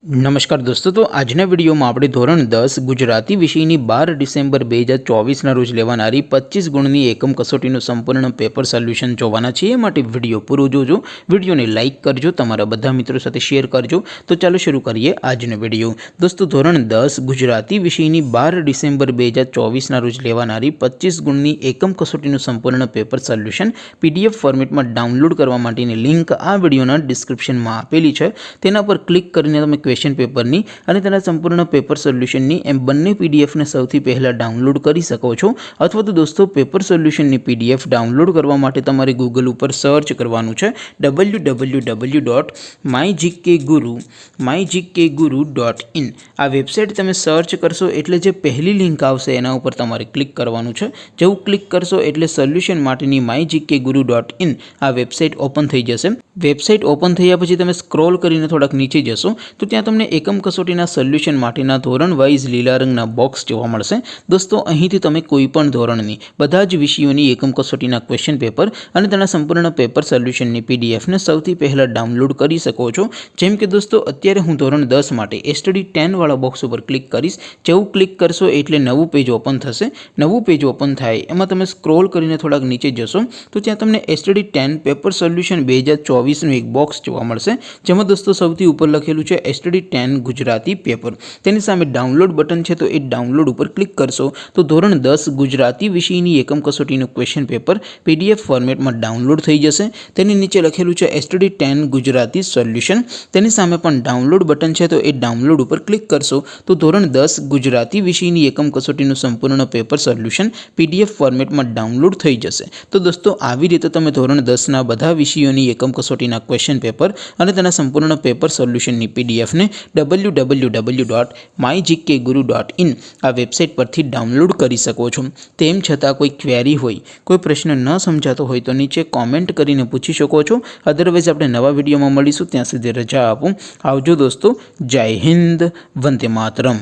नमस्कार दोस्तों, तो આજના વિડીયોમાં આપણે ધોરણ 10 ગુજરાતી વિષયની 12 ડિસેમ્બર 2024ના રોજ લેવાનારી 25 ગુણની એકમ કસોટીનું સંપૂર્ણ પેપર સોલ્યુશન જોવાના છીએ। માટે વિડીયો પૂરો જોજો, વિડીયોને લાઇક કરજો, તમારા બધા મિત્રો સાથે શેર કરજો। તો ચાલો શરૂ કરીએ આજનો વિડીયો। દોસ્તો, ધોરણ 10 ગુજરાતી વિષયની 12 ડિસેમ્બર 2024ના રોજ લેવાનારી 25 ગુણની એકમ કસોટીનું સંપૂર્ણ પેપર સોલ્યુશન પીડીએફ ફોર્મેટમાં ડાઉનલોડ કરવા માટેની લિંક આ વિડીયોના ડિસ્ક્રિપ્શનમાં આપેલી છે। તેના પર ક્લિક કરીને તમે क्वेश्चन पेपर नी संपूर्ण पेपर सोल्यूशन नी एम बंने पीडीएफ ने सौथी पहला डाउनलॉड करी सको छो। अथवा तो दोस्तों पेपर सोल्यूशन नी पीडीएफ डाउनलॉड करवा माटे तमारे गूगल पर सर्च करवानुं छे www.mygkguru.in। आ वेबसाइट तमे सर्च करशो एटले जे पहली लिंक आवशे एना उपर तमारे क्लिक करवानुं छे। जेवुं क्लिक करशो एटले सोल्यूशन माटेनी mygkguru.in आ वेबसाइट ओपन थई जशे। वेबसाइट ओपन थया पछी तमे स्क्रॉल करीने थोड़ाक नीचे जशो तो त्यां तमने एकम कसोटीना सोल्यूशन माटेना धोरण वाइज लीला रंगना बॉक्स जोवा मळशे। दोस्तों, અહીંથી તમે કોઈપણ ધોરણની બધા જ વિષયોની એકમ કસોટીના ક્વેશ્ચન પેપર અને તેના સંપૂર્ણ પેપર સોલ્યુશનની પીડીએફ ને સૌથી પહેલા ડાઉનલોડ કરી શકો છો। જેમ કે દોસ્તો, અત્યારે હું ધોરણ 10 માટે એસટીડી 10 વાળા બોક્સ ઉપર ક્લિક કરીશ। જેવું ક્લિક કરશો એટલે નવું પેજ ઓપન થશે। નવું પેજ ઓપન થાય એમાં તમે સ્ક્રોલ કરીને થોડાક નીચે જશો તો ત્યાં તમને એસટીડી 10 પેપર સોલ્યુશન 2024 નું એક બોક્સ જોવા મળશે, જેમાં દોસ્તો સૌથી ઉપર લખેલું છે एसटीडी 10 गुजराती पेपर। तेनी सामे डाउनलॉड बटन है तो ये डाउनलॉड पर क्लिक करशो तो धोरण 10 गुजराती विषयनी एकम कसोटीનું क्वेश्चन पेपर पीडीएफ फॉर्मेट में डाउनलॉड थई जशे। तेनी नीचे लखेलुं छे एसटीडी 10 गुजराती सोल्यूशन। तेनी सामे पण डाउनलॉड बटन है तो ये डाउनलॉड पर क्लिक करशो तो धोरण 10 गुजराती विषयनी एकम कसोटीનું संपूर्ण पेपर सोल्यूशन पीडीएफ फॉर्मेट में डाउनलॉड थई जशे। तो दोस्तों, આવી રીતે તમે ધોરણ 10 ના બધા વિષયોની એકમ કસોટીના ક્વેશ્ચન પેપર અને તેના સંપૂર્ણ પેપર સોલ્યુશનની पीडीएफ ने www.mygkguru.in आ वेबसाइट पर थी डाउनलॉड करी सको छो। तेम छतां कोई क्वेरी होय, कोई प्रश्न न समझातो होय तो नीचे कॉमेंट करीने पूछी शको छो। अदरवाइज आपणे नवा विडियोमां मळीशुं, त्यां सुधी रजा आपो। आवजो दोस्तों, जय हिंद, वंदे मातरम।